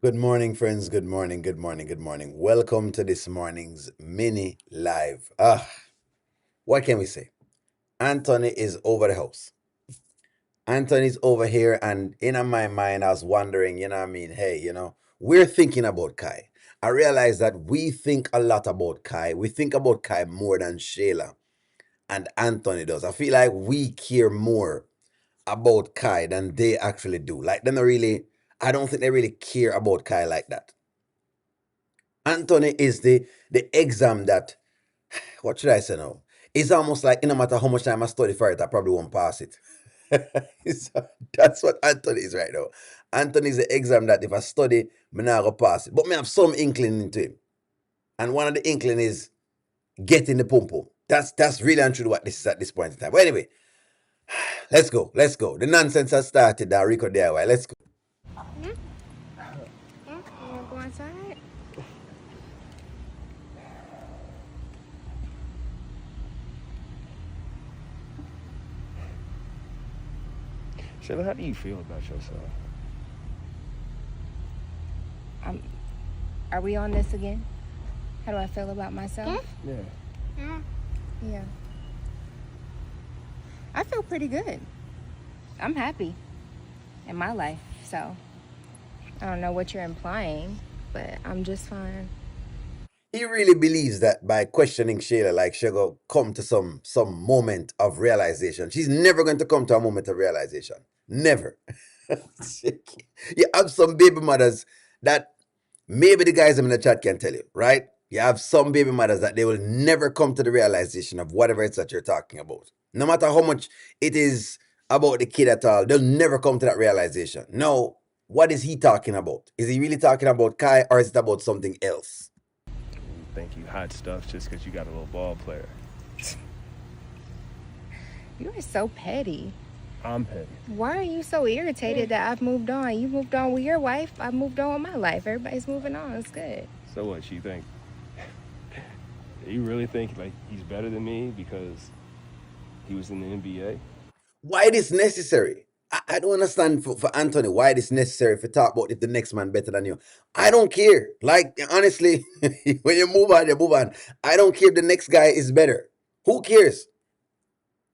Good morning, friends. Good morning, good morning, good morning. Welcome to this morning's mini live. What can we say? Anthony is over the house. Anthony's over here, and in my mind, I was wondering, what I mean? Hey, we're thinking about Kai. I realize that we think a lot about Kai. We think about Kai more than Shayla and Anthony does. I feel like we care more about Kai than they actually do. Like, they're not really, I don't think they really care about Kai like that. Anthony is the exam that, what should I say now? It's almost like no matter how much time I study for it, I probably won't pass it. That's what Anthony is right now. Anthony is the exam that if I study, I'm not gonna pass it. But me have some inkling into him. And one of the inkling is getting the pum pum. That's really and truly what this is at this point in time. But anyway, let's go. Let's go. The nonsense has started that Rico DIY. Let's go. Hmm? You wanna go inside? Shayla, how do you feel about yourself? Um, are we on this again? How do I feel about myself? Yeah. Yeah. I feel pretty good. I'm happy in my life, so I don't know what you're implying, but I'm just fine. He really believes that by questioning Shayla, like she'll go come to some moment of realization. She's never going to come to a moment of realization. Never. You have some baby mothers that maybe the guys in the chat can tell you, right? You have some baby mothers that they will never come to the realization of whatever it's that you're talking about. No matter how much it is about the kid at all, they'll never come to that realization. No, what is he talking about? Is he really talking about Kai or is it about something else? You think you hot stuff just because you got a little ball player. You are so petty. I'm petty. Why are you so irritated that I've moved on? You moved on with your wife. I've moved on with my life. Everybody's moving on. It's good. So what, you think? You really think like he's better than me because he was in the NBA? Why it is necessary? I don't understand for Anthony why it is necessary to talk about if the next man better than you. I don't care. Like honestly, when you move on, you move on. I don't care if the next guy is better. Who cares?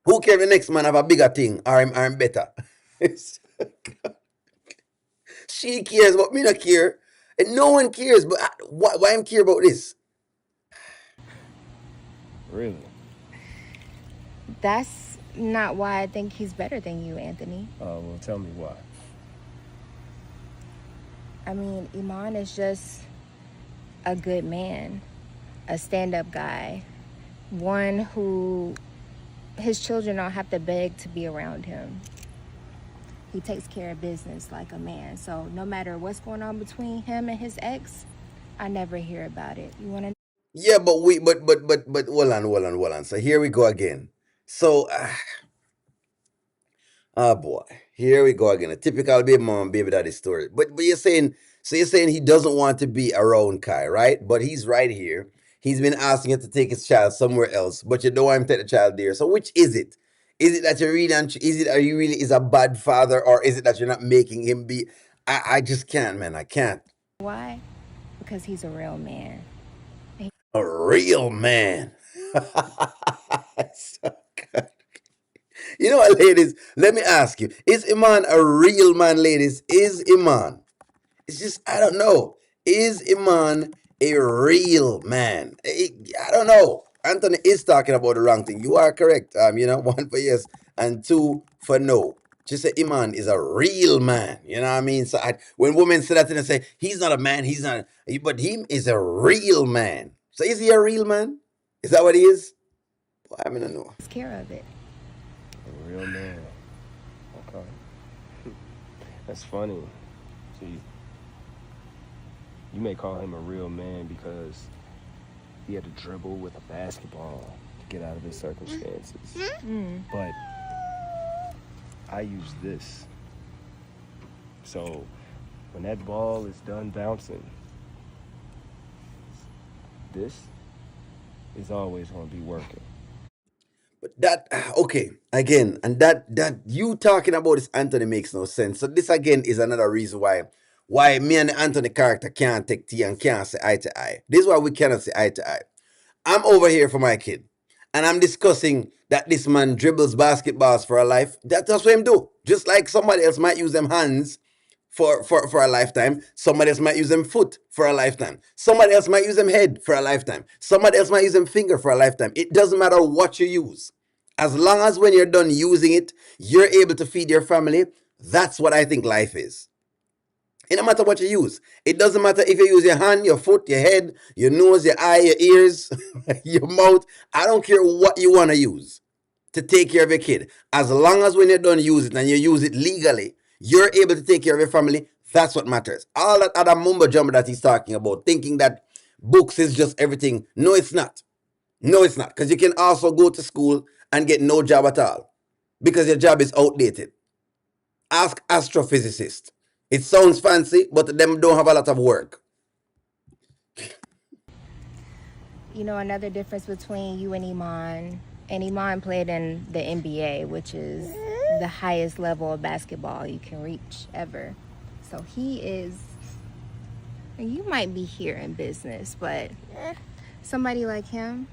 Who cares if the next man have a bigger thing or I'm better? She cares, but me not care. And no one cares. But why I'm care about this? Really? That's not why I think he's better than you, Anthony. Well, tell me why. I mean, Iman is just a good man, a stand up guy, one who his children don't have to beg to be around him. He takes care of business like a man. So no matter what's going on between him and his ex, I never hear about it. You want to? Yeah, but hold on. So here we go again. So oh boy, here we go again. A typical baby mom, baby daddy story. But you're saying, so you're saying he doesn't want to be around Kai, right? But he's right here. He's been asking you to take his child somewhere else, but you don't want him to take the child there. So which is it? Is it that you're really, is it are you really is a bad father, or is it that you're not making him be? I just can't, man. I can't. Why? Because he's a real man. A real man. So good. You know what, ladies? Let me ask you: is Iman a real man, ladies? Is Iman? It's just I don't know. Is Iman a real man? I don't know. Anthony is talking about the wrong thing. You are correct. One for yes and two for no. Just say Iman is a real man. You know what I mean? So when women say that, and they say he's not a man, he's not, but him is a real man. So is he a real man? Is that what he is? Well, I mean, I don't know. Takes care of it. A real man. Okay. That's funny. See, you may call him a real man because he had to dribble with a basketball to get out of his circumstances. But I use this. So when that ball is done bouncing, this is always going to be working. But that okay again, and that you talking about this Anthony makes no sense. So this again is another reason why why me and the Anthony character can't take tea and can't say eye to eye. This is why we cannot say eye to eye. I'm over here for my kid, and I'm discussing that this man dribbles basketballs for a life. That's what him do. Just like somebody else might use them hands for a lifetime. Somebody else might use them foot for a lifetime. Somebody else might use them head for a lifetime. Somebody else might use them finger for a lifetime. It doesn't matter what you use. As long as when you're done using it, you're able to feed your family. That's what I think life is. It don't matter what you use. It doesn't matter if you use your hand, your foot, your head, your nose, your eye, your ears, your mouth. I don't care what you want to use to take care of your kid. As long as when you're done use it and you use it legally, you're able to take care of your family. That's what matters. All that other mumbo jumbo that he's talking about, thinking that books is just everything. No, it's not. No, it's not. Because you can also go to school and get no job at all because your job is outdated. Ask astrophysicists. It sounds fancy, but them don't have a lot of work. You know, another difference between you and Iman played in the NBA, which is the highest level of basketball you can reach ever. So he is, you might be here in business, but somebody like him,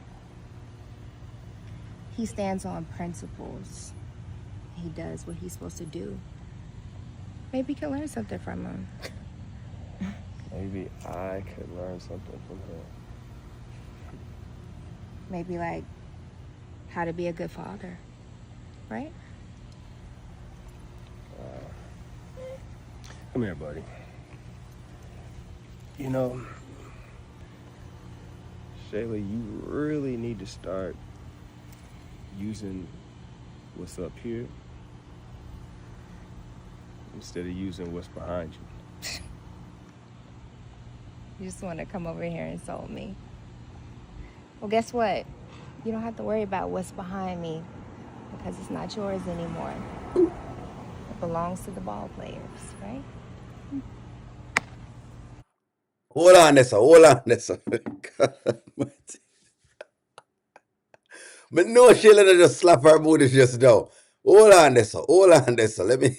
he stands on principles. He does what he's supposed to do. Maybe you can learn something from him. Maybe I could learn something from him. Maybe like how to be a good father, right? Come here, buddy. You know, Shayla, you really need to start using what's up here instead of using what's behind you. You just want to come over here and insult me. Well, guess what? You don't have to worry about what's behind me because it's not yours anymore. It belongs to the ball players, right? Hold on, Nessa. Hold on, Nessa. But no, Shayla just slap her booty just now. Hold on, Nessa. Hold on, Nessa. Let me.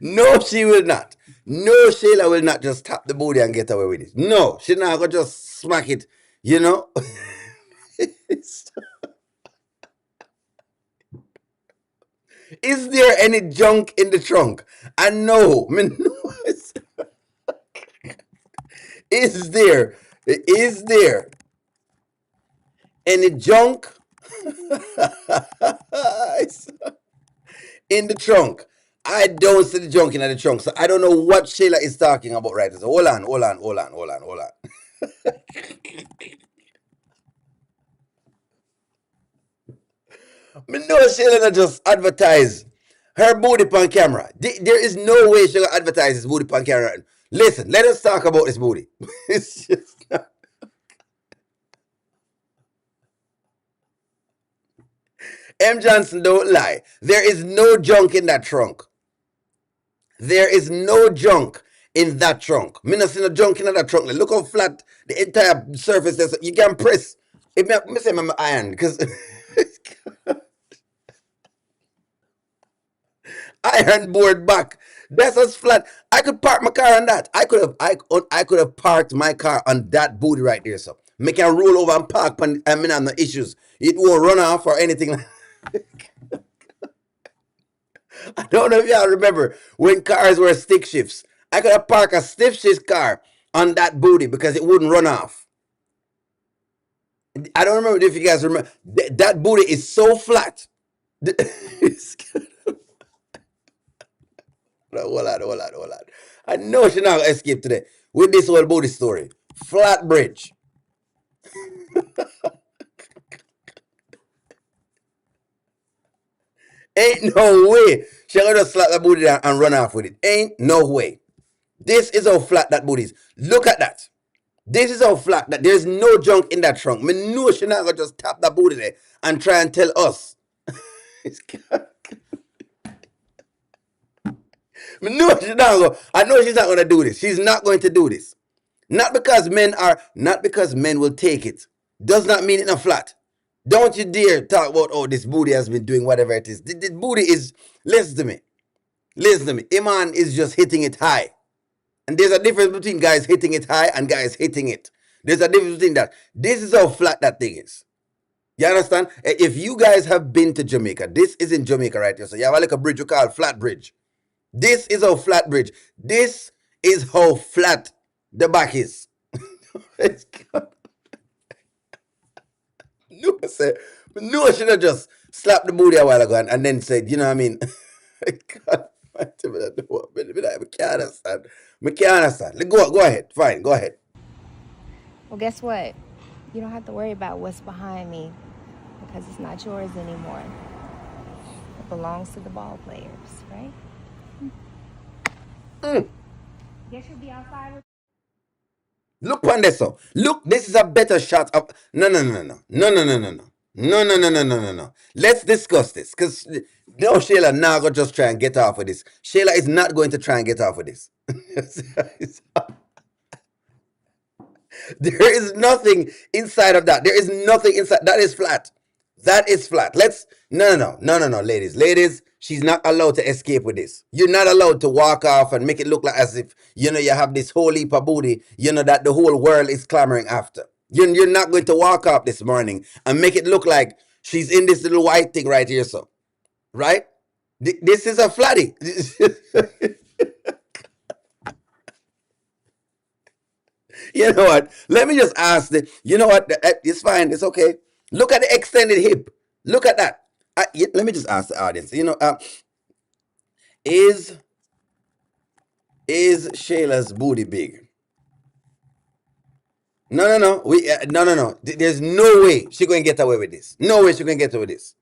No, she will not. No, Shayla will not just tap the booty and get away with it. No, she not gonna just smack it. You know. Is there any junk in the trunk? I know. Is there any junk in the trunk? I don't see the junk in the trunk, so I don't know what Shayla is talking about right now. So hold on. Me know Shayla not just advertise her booty on camera. There is no way she'll advertise this booty on camera. Listen, let us talk about this booty. It's just not. M. Johnson, don't lie. There is no junk in that trunk. There is no junk in that trunk. Me not see no junk in that trunk. Look how flat the entire surface is. You can press. If me say my iron, because iron board back. That's as flat. I could park my car on that. I could have parked my car on that booty right there, so me can roll over and park and I mean no issues. It won't run off or anything. I don't know if y'all remember when cars were stick shifts. I could have parked a stiff shift car on that booty because it wouldn't run off. I don't remember if you guys remember. That booty is so flat. Hold on. I know she's not gonna escape today with this whole booty story. Flat bridge. Ain't no way she gonna just slap that booty down and run off with it. Ain't no way. This is how flat that booty is. Look at that. This is how flat that there's no junk in that trunk. Me know she not gonna just tap that booty there and try and tell us. Me know she's not gonna, I know she's not gonna do this. She's not going to do this. Not because men will take it. Does not mean it's not flat. Don't you dare talk about, oh, this booty has been doing whatever it is. The booty is, listen to me. Listen to me. Iman is just hitting it high. And there's a difference between guys hitting it high and guys hitting it. There's a difference between that. This is how flat that thing is. You understand? If you guys have been to Jamaica, this is in Jamaica right here. So you have like a bridge you call Flat Bridge. This is how flat bridge. This is how flat the back is. No, say, no, should have just slapped the booty a while ago and then said, you know what I mean? God, I can't understand. I can't understand. Go ahead. Fine, go ahead. Well, guess what? You don't have to worry about what's behind me because it's not yours anymore. It belongs to the ball players, right? Guess you'll be outside with. Look on this. So. Look, this is a better shot of. No, no, no, no. No, no, no, no, no. No, no, no, no, no, no, no. Let's discuss this. Because no, Shayla now go just try and get off of this. Shayla is not going to try and get off of this. There is nothing inside of that. There is nothing inside. That is flat. That is flat. Let's no, ladies. Ladies, she's not allowed to escape with this. You're not allowed to walk off and make it look like as if you have this whole heap of booty, that the whole world is clamoring after. You're not going to walk off this morning and make it look like she's in this little white thing right here, so right? This is a flatty. You know what? Let me just ask the. You know what? It's fine. It's okay. Look at the extended hip. Look at that. Let me just ask the audience. Is Shayla's booty big? No, no, no. No. There's no way she going to get away with this. No way she going to get away with this.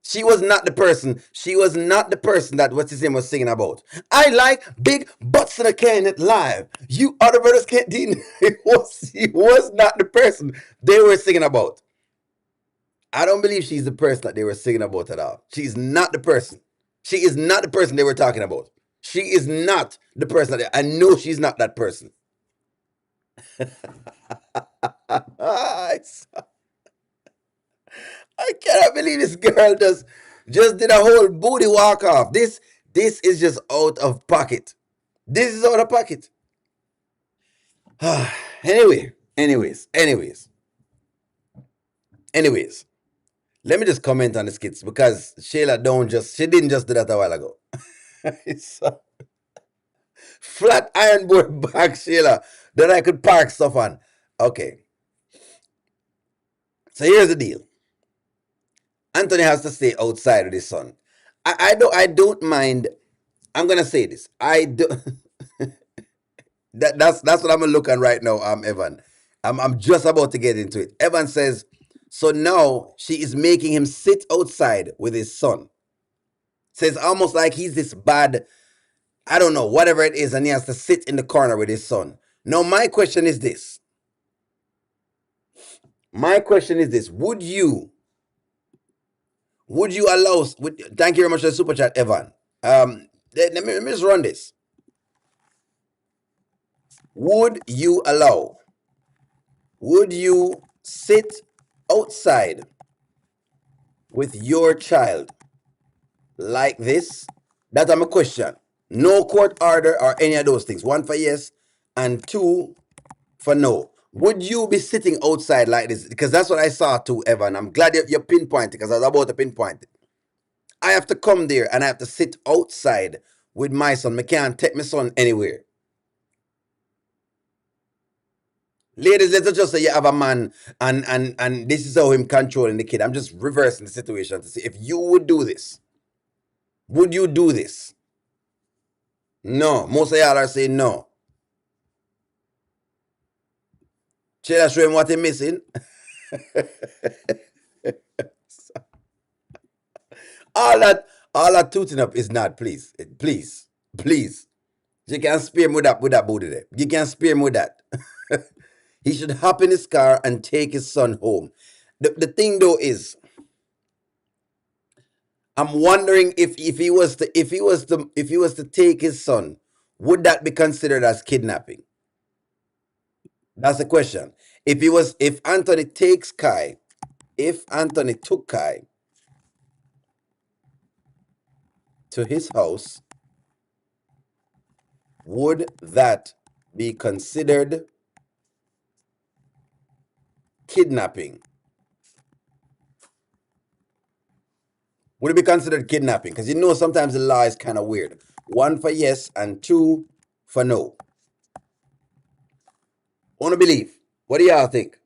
She was not the person. She was not the person that what's his name was singing about. I like big butts and I can't live. You other brothers can't do. He was not the person they were singing about. I don't believe she's the person that they were singing about at all. She's not the person. She is not the person they were talking about. She is not the person that I know she's not that person. I cannot believe this girl just did a whole booty walk off. This is just out of pocket. This is out of pocket. Anyways. Let me just comment on the skits because Shayla she didn't just do that a while ago. It's a flat iron board back, Shayla, that I could park stuff on. Okay. So here's the deal. Anthony has to stay outside with his son. I don't mind. I'm gonna say this. I do. That's what I'm looking right now. Evan. I'm just about to get into it. Evan says, so now she is making him sit outside with his son. Says almost like he's this bad, I don't know, whatever it is, and he has to sit in the corner with his son. Now my question is this. Would you allow? Thank you very much for the super chat, Evan. Let me just run this. Would you allow? Would you sit outside with your child like this? That's my question. No court order or any of those things. One for yes, and two for no. Would you be sitting outside like this? Because that's what I saw too, Evan. I'm glad you pinpointed because I was about to pinpoint it. I have to come there and I have to sit outside with my son. I can't take my son anywhere. Ladies, let's just say you have a man and this is how him controlling the kid. I'm just reversing the situation to see if you would do this. Would you do this? No. Most of y'all are saying no. Shayla, show him what he's missing. all that tooting up is not, please. You can spare him with that booty there. You can spare him with that. He should hop in his car and take his son home. The thing though is, I'm wondering if he was to take his son, would that be considered as kidnapping? That's the question. If Anthony takes Kai if Anthony took Kai to his house, would that be considered kidnapping? Would it be considered kidnapping? Because you know sometimes the law is kind of weird. 1 for yes and 2 for no. Want to believe? What do y'all think?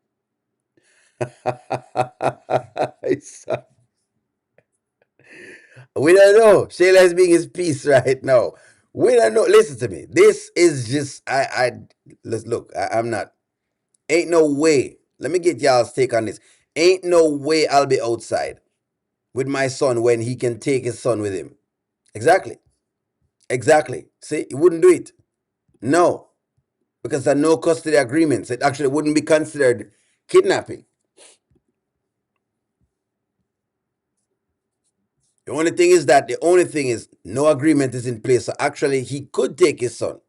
We don't know. Shayla is being his peace right now. We don't know. Listen to me. This is just let's look. I'm not. Ain't no way. Let me get y'all's take on this. Ain't no way I'll be outside with my son when he can take his son with him. Exactly. Exactly. See, he wouldn't do it. No, because there are no custody agreements. It actually wouldn't be considered kidnapping. The only thing is no agreement is in place. So actually he could take his son.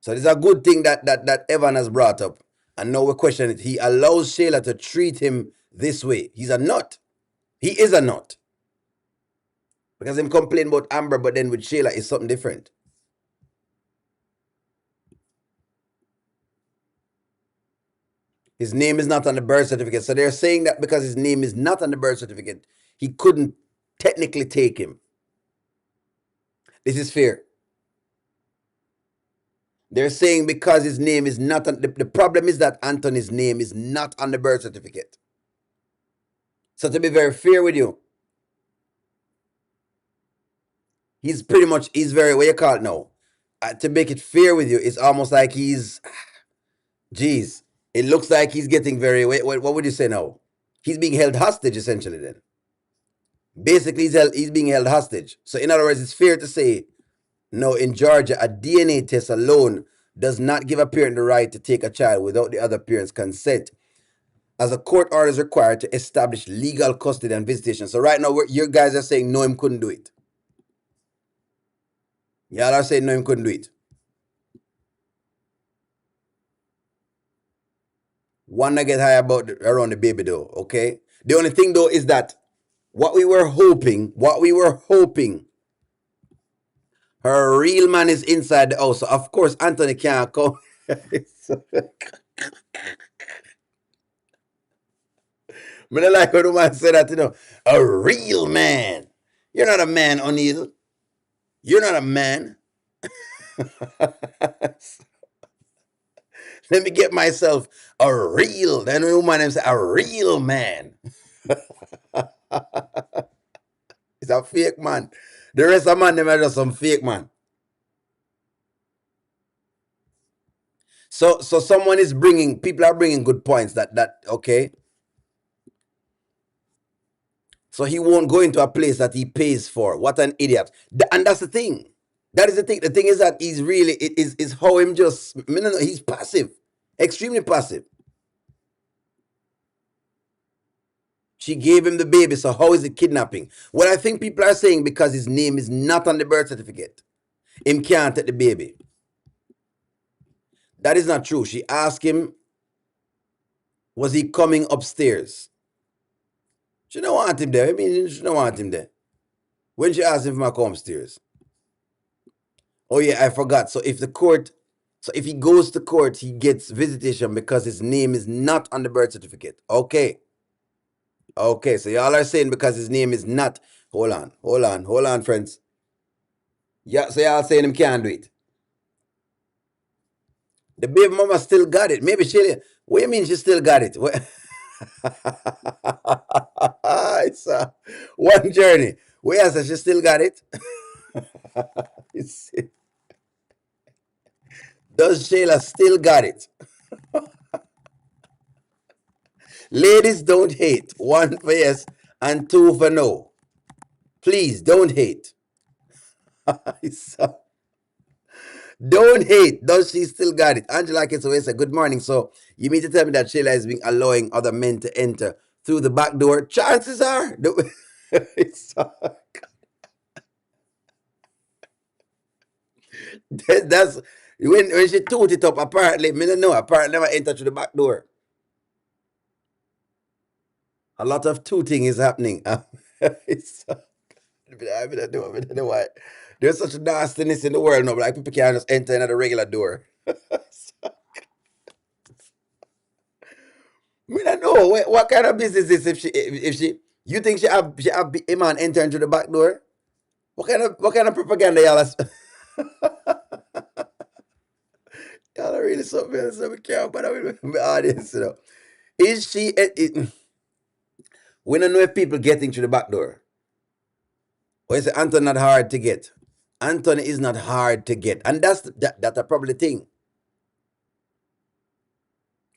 So this is a good thing that Evan has brought up. And now we question it. He allows Shayla to treat him this way. He's a nut. He is a nut. Because him complain about Amber, but then with Shayla is something different. His name is not on the birth certificate. So they're saying that because his name is not on the birth certificate, he couldn't technically take him. This is fair. They're saying because his name is not on the problem is that Anthony's name is not on the birth certificate. So to be very fair with you, he's pretty much he's very what you call it now. To make it fair with you, it's almost like geez, it looks like he's getting very what would you say now? He's being held hostage essentially then. Basically he's being held hostage. So in other words, it's fair to say no, in Georgia, a DNA test alone does not give a parent the right to take a child without the other parent's consent, as a court order is required to establish legal custody and visitation. So right now, you guys are saying no, him couldn't do it. Y'all are saying no, him couldn't do it. Wanna get high around the baby though, okay? The only thing though is that what we were hoping, her real man is inside the house. So of course, Anthony can't come. Me not like when the man said that, a real man. You're not a man, O'Neill. You're not a man. Let me get myself a real. Then the woman say a real man. It's a fake man. The rest of man them are just some fake man. So someone is bringing people are bringing good points that okay. So he won't go into a place that he pays for. What an idiot. And that's the thing. That is the thing. The thing is that he's really it is how him just he's passive. Extremely passive. She gave him the baby, so how is it kidnapping? What I think people are saying because his name is not on the birth certificate, him can't take the baby. That is not true. She asked him, was he coming upstairs? She don't want him there. I mean, she don't want him there. When she asked him if he come upstairs. Oh yeah, I forgot. So if he goes to court, he gets visitation because his name is not on the birth certificate. Okay. Okay, so y'all are saying because his name is not. Hold on, friends. Yeah, so y'all saying him can't do it. The baby mama still got it. Maybe she. What do you mean she still got it? It's one journey. Where said she still got it? Does Shayla still got it? Ladies, don't hate. 1 for yes and 2 for no. Please don't hate. Don't hate. Does she still got it? Angela Kesaway said, good morning. So you mean to tell me that Shayla is being allowing other men to enter through the back door? Chances are. That's when she toot it up, apparently, me don't know. Apparently never enter through the back door. A lot of tooting is happening. It's, I don't know why. There's such nastiness in the world now. Like people can't just enter in at a regular door. I mean, I know what kind of business is if she you think she have Iman enter into the back door? What kind of propaganda y'all are, y'all are really something else that we care about with my audience, you know. Is she we don't know if people getting through the back door. Or is Anthony not hard to get? Anthony is not hard to get. And that's a probably the thing.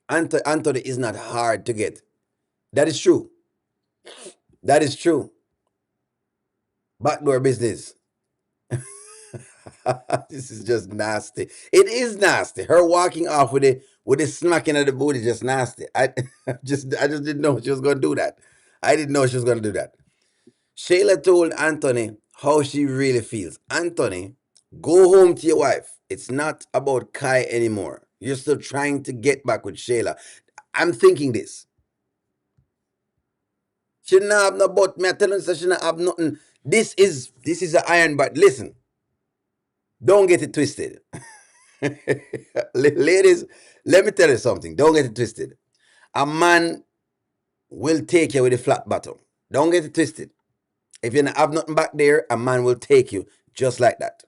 Anthony is not hard to get. That is true. That is true. Backdoor business. This is just nasty. It is nasty. Her walking off with the smacking of the booty just nasty. I just didn't know she was gonna do that. I didn't know she was gonna do that. Shayla told Anthony how she really feels. Anthony, go home to your wife. It's not about Kai anymore. You're still trying to get back with Shayla. I'm thinking this. She not have no but me. I tell her she not have nothing. This is an iron, but listen, don't get it twisted. Ladies, let me tell you something. Don't get it twisted. A man will take you with a flat bottom. Don't get it twisted. If you don't have nothing back there, a man will take you just like that.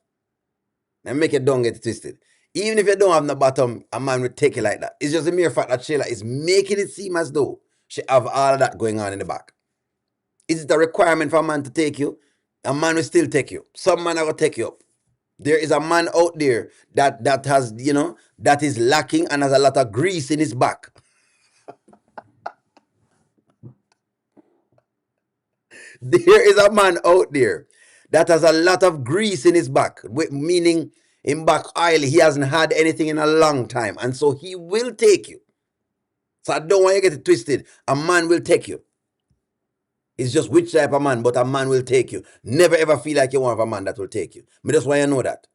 And make it don't get it twisted. Even if you don't have no bottom, a man will take you like that. It's just a mere fact that Shayla is making it seem as though she have all of that going on in the back. Is it a requirement for a man to take you? A man will still take you. Some man are gonna take you up. There is a man out there that has, that is lacking and has a lot of grease in his back. There is a man out there that has a lot of grease in his back, meaning in back oil. He hasn't had anything in a long time, and so he will take you. So I don't want you to get it twisted. A man will take you. It's just which type of man, but a man will take you. Never ever feel like you want a man that will take you. But that's why you know that.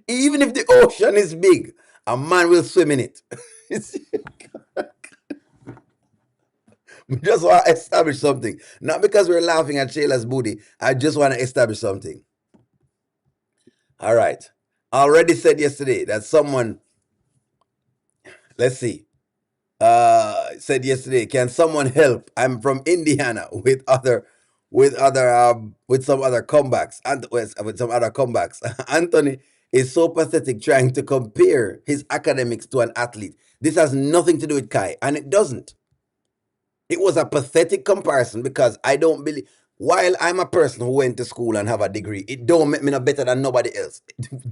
Even if the ocean is big, a man will swim in it. We just want to establish something. Not because we're laughing at Shayla's booty. I just want to establish something. All right. I already said yesterday that someone, let's see, said yesterday, can someone help? I'm from Indiana with some other comebacks and with some other comebacks. Anthony is so pathetic trying to compare his academics to an athlete. This has nothing to do with Kai, and it doesn't. It was a pathetic comparison because I don't believe. While I'm a person who went to school and have a degree, it don't make me no better than nobody else.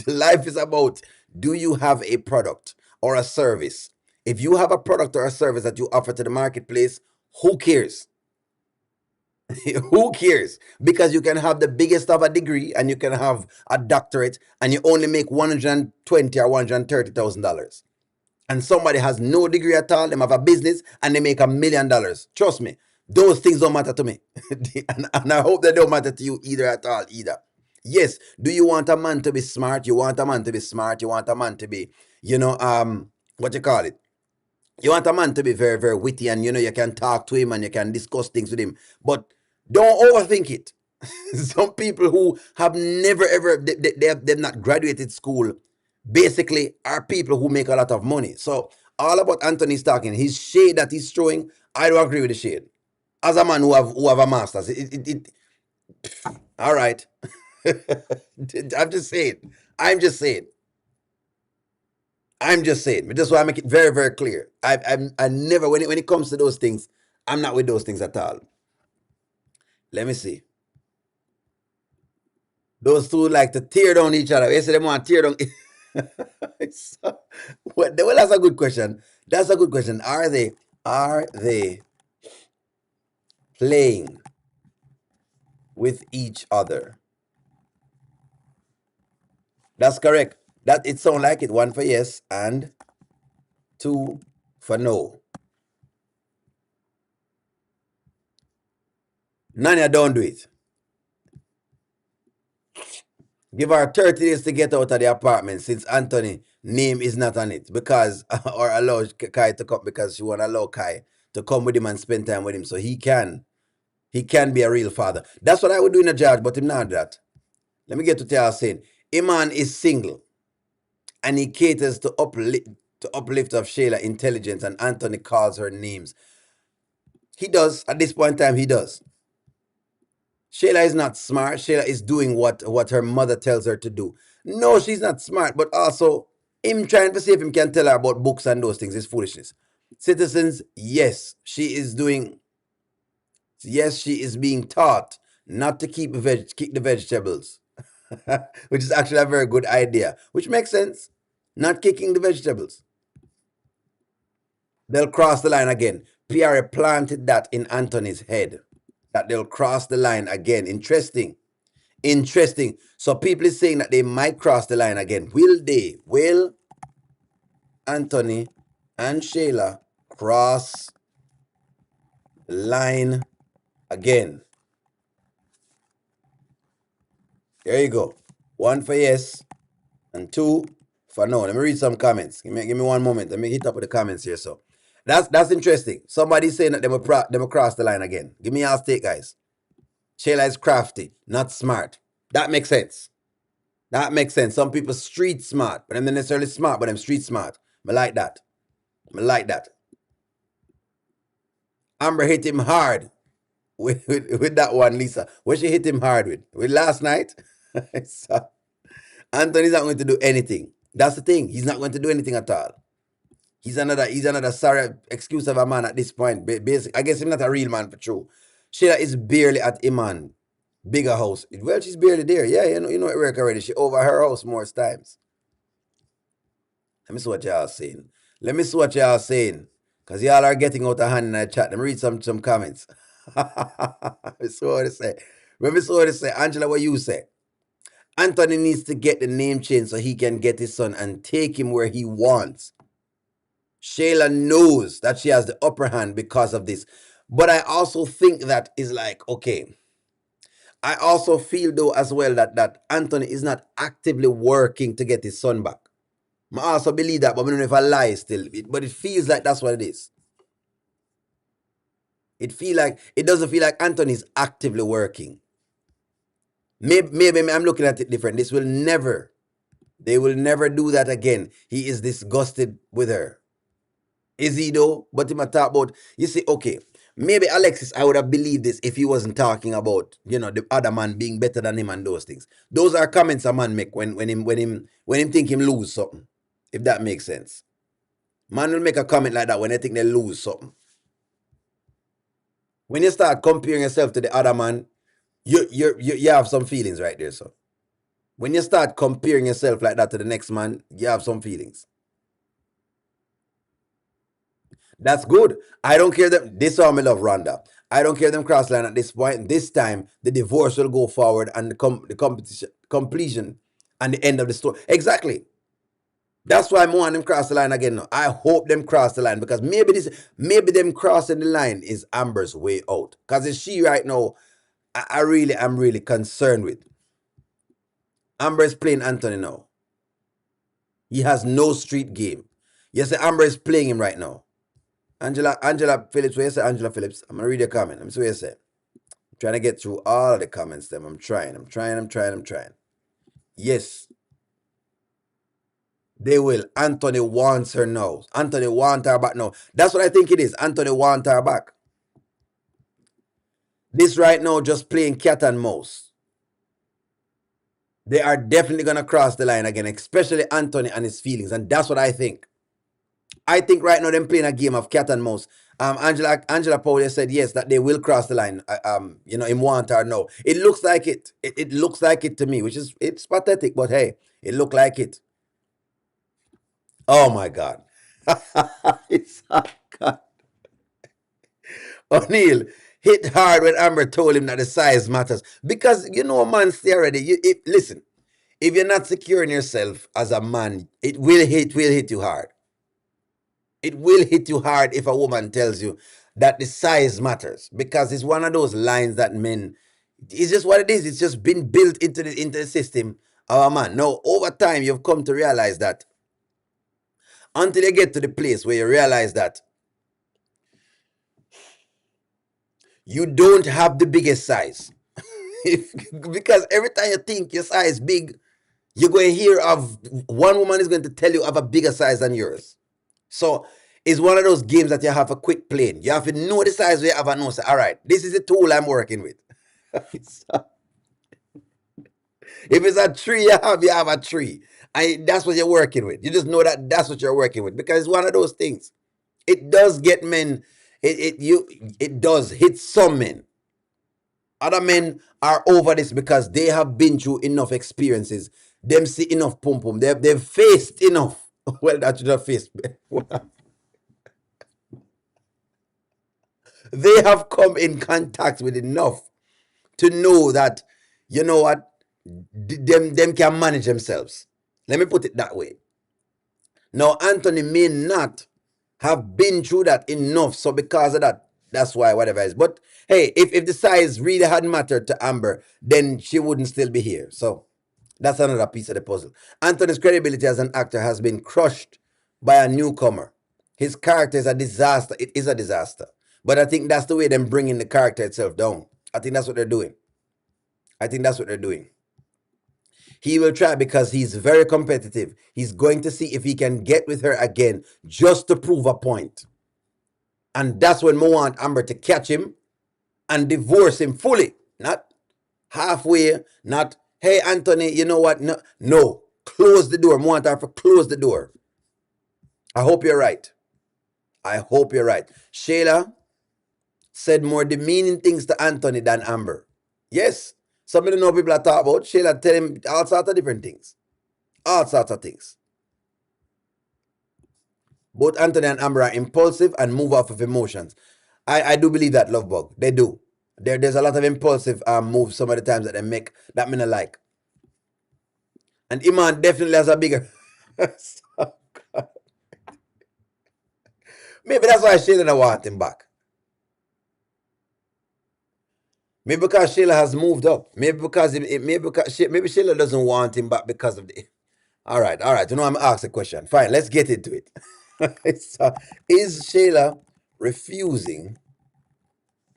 Life is about, do you have a product or a service? If you have a product or a service that you offer to the marketplace, who cares? Who cares? Because you can have the biggest of a degree and you can have a doctorate and you only make $120,000 or $130,000. And somebody has no degree at all, they have a business and they make $1 million. Trust me, those things don't matter to me. and I hope they don't matter to you either at all either. Yes, do you want a man to be smart? You want a man to be smart. You want a man to be, what you call it? You want a man to be very, very witty and you can talk to him and you can discuss things with him. But don't overthink it. Some people who have never ever they've not graduated school basically are people who make a lot of money. So all about Anthony's talking, his shade that he's throwing, I don't agree with the shade. As a man who have a master's, all right. I'm just saying. I'm just saying. I'm just saying. But that's why I make it very, very clear. I never when it comes to those things, I'm not with those things at all. Let me see. Those two like to tear down each other. They say they want to tear down. So, well, that's a good question. That's a good question. Are they playing with each other? That's correct. That it sounds like it. One for yes and two for no. Nanya, don't do it. Give her 30 days to get out of the apartment since Anthony name is not on it because or allow Kai to come because she want to allow Kai to come with him and spend time with him so he can be a real father. That's what I would do in a judge, but him not that. Let me get to tell you saying Iman is single and he caters to uplift of Shayla intelligence and Anthony calls her names. He does at this point in time. He does. Shayla is not smart. Shayla is doing what her mother tells her to do. No, she's not smart, but also him trying to see if him can tell her about books and those things is foolishness. Citizens, yes, she is doing. Yes, she is being taught not to kick the vegetables, which is actually a very good idea, which makes sense. Not kicking the vegetables. They'll cross the line again. Pierre planted that in Anthony's head that they'll cross the line again. Interesting. Interesting. So people is saying that they might cross the line again. Will they? Will Anthony and Shayla cross the line again? There you go. One for yes and two for no. Let me read some comments. Give me one moment. Let me hit up with the comments here. So that's interesting. Somebody's saying that they will cross the line again. Give me your take, guys. Shayla is crafty, not smart. That makes sense. That makes sense. Some people street smart, but I'm not necessarily smart, but I'm street smart. I like that. I like that. Amber hit him hard with that one, Lisa. What she hit him hard with? With last night? So, Anthony's not going to do anything. That's the thing. He's not going to do anything at all. He's another sorry excuse of a man at this point. Basic, I guess he's not a real man for true. Sheila is barely at Iman bigger house. Well, she's barely there. Yeah, you know it work already. She over her house more times. Let me see what y'all saying. Let me see what y'all saying. Cause y'all are getting out of hand in the chat. Let me read some comments. Let me see what they say. Let me see what they say. Angela, what you say? Anthony needs to get the name change so he can get his son and take him where he wants. Shayla knows that she has the upper hand because of this. But I also think that is like, okay. I also feel though as well that Anthony is not actively working to get his son back. I also believe that, but I don't know if I lie still. But it feels like that's what it is. It doesn't feel like Anthony's actively working. Maybe I'm looking at it different. They will never do that again. He is disgusted with her. Is he though? But him talk about, you see, okay, maybe Alexis, I would have believed this if he wasn't talking about, the other man being better than him and those things. Those are comments a man make when him think him lose something. If that makes sense. Man will make a comment like that when they think they lose something. When you start comparing yourself to the other man, you have some feelings right there, so. When you start comparing yourself like that to the next man, you have some feelings. That's good. I don't care them. This is how I love Rhonda. I don't care them cross line at this point. This time, the divorce will go forward and the competition completion and the end of the story. Exactly. That's why I want them cross the line again now. I hope them cross the line because maybe them crossing the line is Amber's way out. Because it's she right now, I really am really concerned with. Amber is playing Anthony now. He has no street game. Yes, Amber is playing him right now. Angela Phillips, where you say Angela Phillips? I'm gonna read your comment. Let me see what you say. I'm trying to get through all the comments them. I'm trying. Yes. They will. Anthony wants her now. Anthony wants her back now. That's what I think it is. Anthony wants her back. This right now just playing cat and mouse. They are definitely gonna cross the line again, especially Anthony and his feelings, and that's what I think. I think right now them playing a game of cat and mouse. Angela Paul said yes that they will cross the line. In want or no. It looks like it. It looks like it to me, which is it's pathetic, but hey, it looked like it. Oh my God. It's God. O'Neal hit hard when Amber told him that the size matters. Because man, stay already. Listen, if you're not secure in yourself as a man, it will hit you hard. It will hit you hard if a woman tells you that the size matters. Because it's one of those lines that men, it's just what it is. It's just been built into the system of a man. Now, over time, you've come to realize that until you get to the place where you realize that you don't have the biggest size. Because every time you think your size big, you're going to hear of one woman is going to tell you of a bigger size than yours. So it's one of those games that you have a quick playing. You have to know the size where you have a know. Say, all right, this is the tool I'm working with. So, if it's a tree you have a tree. That's what you're working with. You just know that that's what you're working with because it's one of those things. It does get men. It does hit some men. Other men are over this because they have been through enough experiences. Them see enough pum pum. They've faced enough. Well, that should have faced. They have come in contact with enough to know that, you know what, them can manage themselves. Let me put it that way. Now, Anthony may not have been through that enough, so because of that, that's why whatever it is. But hey, if the size really had mattered to Amber, then she wouldn't still be here. So that's another piece of the puzzle. Anthony's credibility as an actor has been crushed by a newcomer. His character is a disaster. It is a disaster. But I think that's the way them bringing the character itself down. I think that's what they're doing. I think that's what they're doing. He will try because he's very competitive. He's going to see if he can get with her again just to prove a point. And that's when Mo want Amber to catch him and divorce him fully. Not halfway, not, hey, Anthony, you know what? No, no. Close the door. Mo want her to close the door. I hope you're right. I hope you're right. Shayla said more demeaning things to Anthony than Amber. Yes. Some of the know people are talking about. Shayla tell him all sorts of different things. All sorts of things. Both Anthony and Amber are impulsive and move off of emotions. I do believe that, love bug. They do. There's a lot of impulsive moves some of the times that they make that me not like. And Iman definitely has a bigger. Maybe that's why Shayla don't want him back. Maybe because Shayla has moved up. Maybe because maybe Shayla doesn't want him back because of the. All right, all right. You know, I'm asking a question. Fine, let's get into it. Is Shayla refusing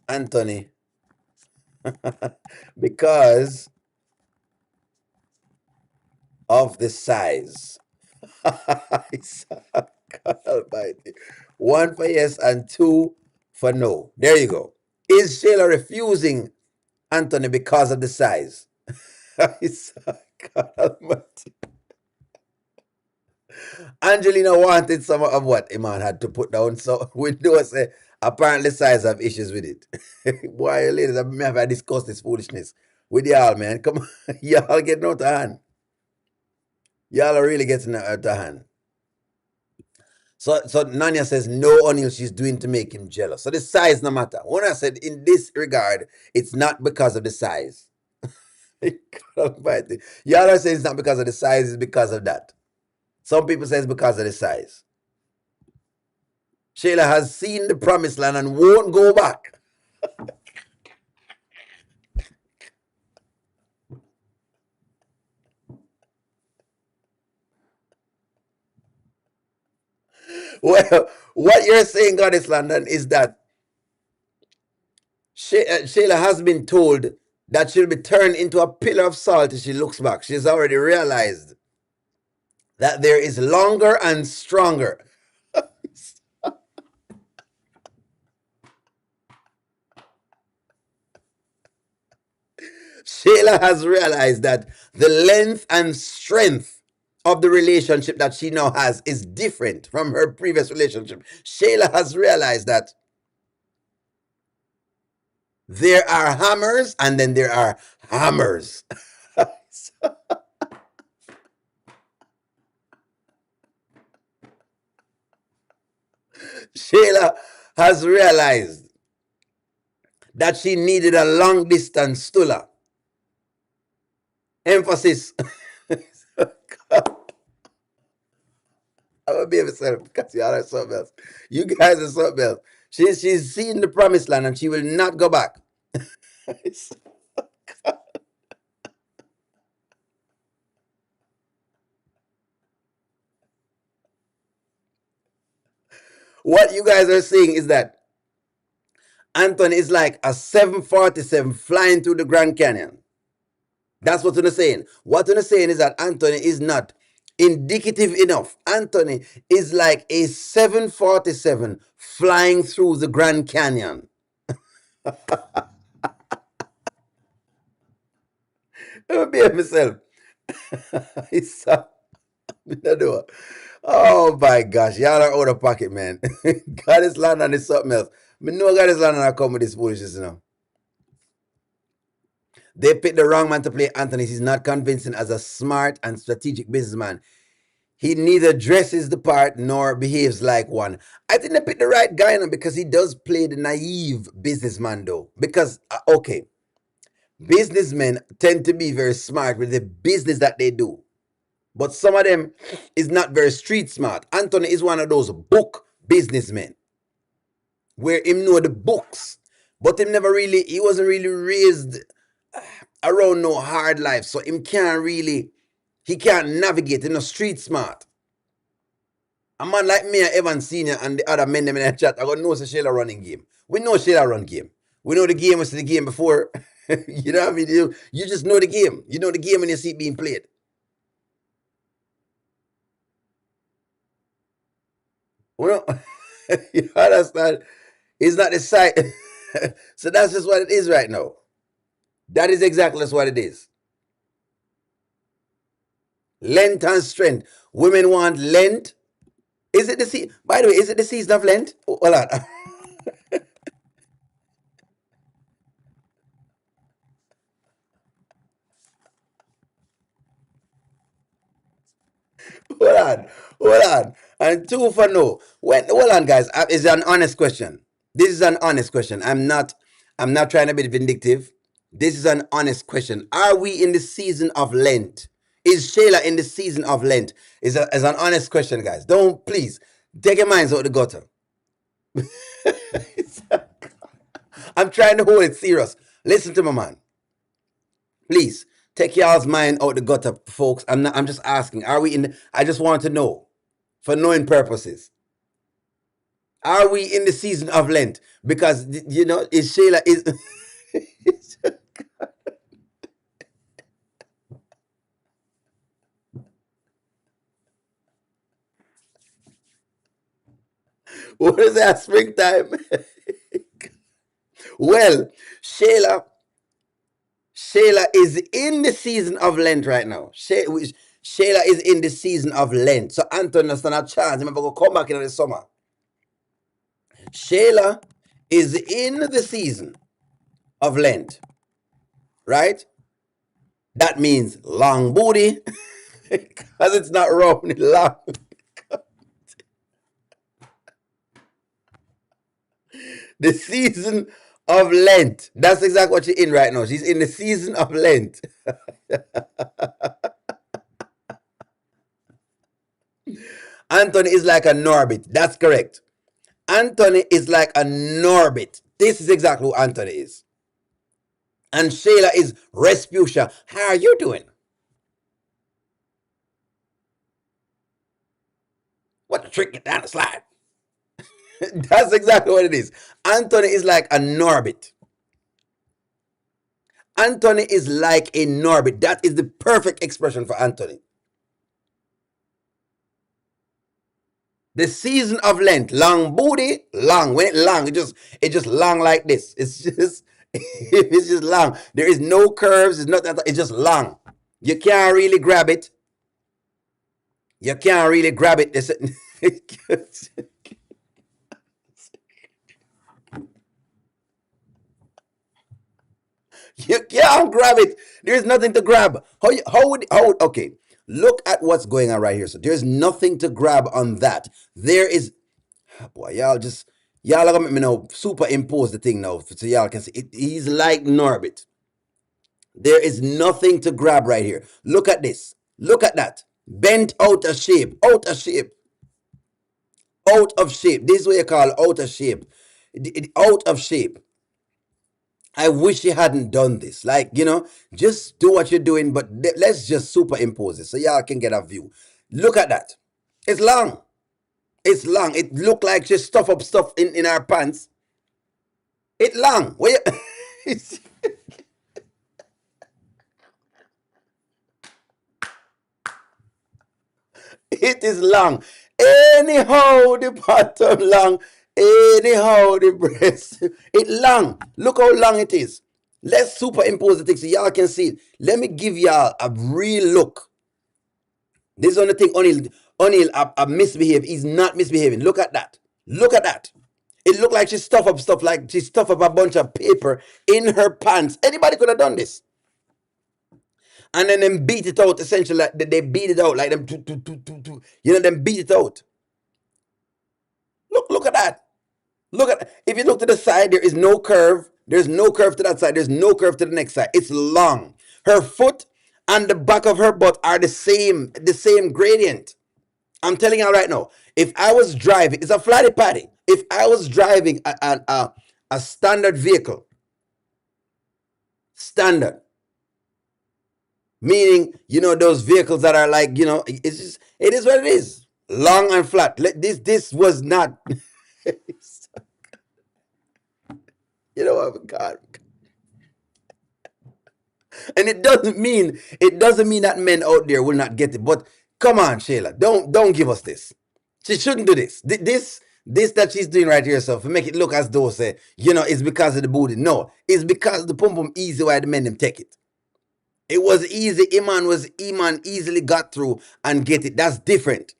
Anthony because of the size? God Almighty. One for yes and two for no. There you go. Is Shayla refusing Anthony because of the size? God Almighty. Angelina wanted some of what Iman had to put down, so we know say apparently size have issues with it. Boy, ladies, I have discussed this foolishness with y'all, man. Come on, y'all getting out of hand. Y'all are really getting out of hand. So Nanya says no onion she's doing to make him jealous. So the size no matter. When I said in this regard, it's not because of the size. Y'all are saying it's not because of the size, it's because of that. Some people say it's because of the size. Shayla has seen the promised land and won't go back. Well, what you're saying, Goddess London, is that Shayla has been told that she'll be turned into a pillar of salt if she looks back. She's already realized that there is longer and stronger. Shayla has realized that the length and strength of the relationship that she now has is different from her previous relationship. Shayla has realized that there are hammers and then there are hammers. Shayla has realized that she needed a long distance Stula. Emphasis. I'm gonna be myself because y'all are something else. You guys are something else. She's seen the promised land and she will not go back. what you guys are saying is that Anthony is like a 747 flying through the Grand Canyon. That's what you're saying. What you're saying is that Anthony is not indicative enough. Anthony is like a 747 flying through the Grand Canyon. Let me behave myself. It's oh my gosh, y'all are out of pocket, man. God is London is something else. Me know God is London I come with this foolishness, you know. They picked the wrong man to play Anthony. He's not convincing as a smart and strategic businessman. He neither dresses the part nor behaves like one. I think they picked the right guy now because he does play the naive businessman though. Because okay, businessmen tend to be very smart with the business that they do. But some of them is not very street smart. Anthony is one of those book businessmen where him know the books, but him never really, he wasn't really raised around no hard life, so him can't really, he can't navigate in a street smart. A man like me and Evan Senior and the other men them in the chat, I got know say Shayla running game. We know Shayla run game. We know the game was the game before. You know what I mean? You just know the game. You know the game when you see it being played. Well, you understand? It's not the site. So that's just what it is right now. That is exactly just what it is. Length and strength. Women want length. Is it the season? By the way, is it the season of Lent? Hold on. Hold on. Hold on. And two for no. When hold on, guys. It's an honest question. This is an honest question. I'm not trying to be vindictive. This is an honest question. Are we in the season of Lent? Is Shayla in the season of Lent? Is an honest question, guys. Don't please take your minds out of the gutter. I'm trying to hold it serious. Listen to my man. Please take y'all's mind out the gutter, folks. I'm just asking. Are we in? I just want to know, for knowing purposes. Are we in the season of Lent? Because you know, is Shayla is. What is that? Springtime. Well, Shayla, Shayla is in the season of Lent right now. Shayla is in the season of Lent. So Anthony does not a chance. Remember, go come back in the summer. Shayla is in the season of Lent, right? That means long booty, because it's not round, it's long. The season of Lent. That's exactly what she's in right now. She's in the season of Lent. Anthony is like a Norbit. That's correct. Anthony is like a Norbit. This is exactly who Anthony is. And Shayla is Respucia. How are you doing? What the trick? Get down the slide. That's exactly what it is. Anthony is like a Norbit. Anthony is like a Norbit. That is the perfect expression for Anthony. The season of Lent, long booty, long. When it long, it just long like this. It's just it's just long. There is no curves. It's not that. It's just long. You can't really grab it. You can't really grab it. You can't grab it. There's nothing to grab. Okay. Look at what's going on right here. So there's nothing to grab on that. There is, boy, y'all are gonna make me now superimpose the thing now so y'all can see it. He's like Norbit. There is nothing to grab right here. Look at this. Look at that. Bent out of shape. Out of shape. Out of shape. This is what you call out of shape. Out of shape. I wish you hadn't done this. Like, just do what you're doing, but let's just superimpose it so y'all can get a view. Look at that. It's long. It's long. It look like she stuff up stuff in her pants. It long. Where you, it is long. Anyhow, the bottom long. Anyhow, the breast. It long. Look how long it is. Let's superimpose the thing so y'all can see it. Let me give y'all a real look. This is the only thing O'Neal misbehave. He's not misbehaving. Look at that. Look at that. It looked like she stuffed up stuff, like she stuffed up a bunch of paper in her pants. Anybody could have done this. And then them beat it out, essentially. Like they beat it out, like them, them beat it out. Look at that. Look at, if you look to the side, there is no curve. There's no curve to that side. There's no curve to the next side. It's long. Her foot and the back of her butt are the same gradient. I'm telling you right now. If I was driving, it's a flatty patty. If I was driving a standard vehicle, standard, meaning those vehicles that are like it's just, it is what it is, long and flat. This was not. What, God. And it doesn't mean that men out there will not get it. But come on, Shayla, don't give us this. She shouldn't do this. This that she's doing right here, so to make it look as though say it's because of the booty. No, it's because the pum pum easy why the men them take it. It was easy. Iman easily got through and get it. That's different.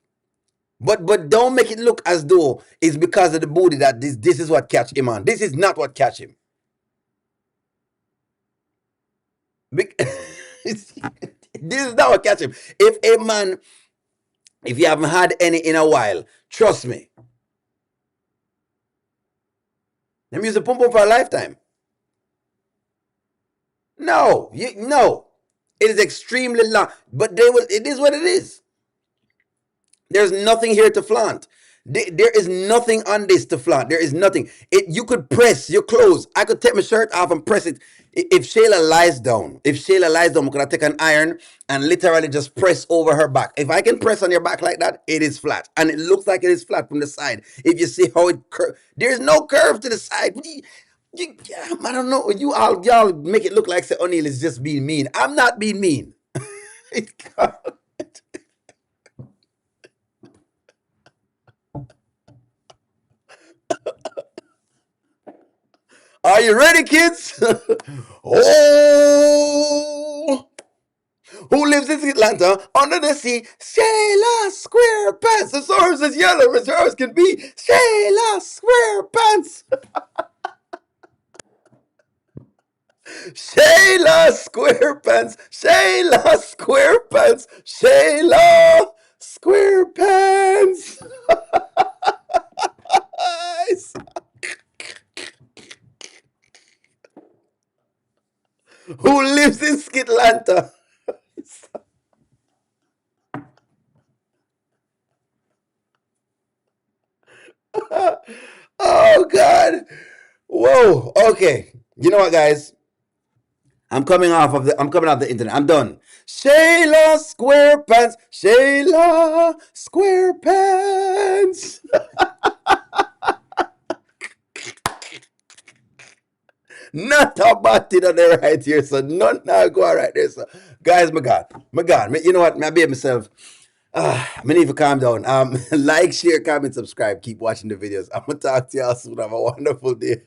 But don't make it look as though it's because of the booty that this is what catch Iman. This is not what catch him. This is not what catch him. If a man, if you haven't had any in a while, trust me, them use a pum pum for a lifetime. No. It is extremely long, but they will. It is what it is. There's nothing here to flaunt. There is nothing on this to flaunt. There is nothing. You could press your clothes. I could take my shirt off and press it. If Shayla lies down, I'm gonna take an iron and literally just press over her back. If I can press on your back like that, it is flat, and it looks like it is flat from the side. If you see how it there's no curve to the side. I don't know. Y'all make it look like say O'Neal is just being mean. I'm not being mean. Are you ready, kids? Oh, who lives in Atlanta under the sea? Shayla Square Pants. The source is yellow as yours can be. Shayla Square Pants. Shayla Square Pants. Shayla Square Pants. Shayla Square Pants. Who lives in Skitlanta? Oh God. Whoa. Okay. You know what, guys? I'm coming off the internet. I'm done. Shayla Squarepants. Shayla Squarepants. Not about it on the right here, so none now go right there, so guys, my God, you know what? I behave myself. I need to calm down. Like, share, comment, subscribe. Keep watching the videos. I'm gonna talk to y'all soon. Have a wonderful day.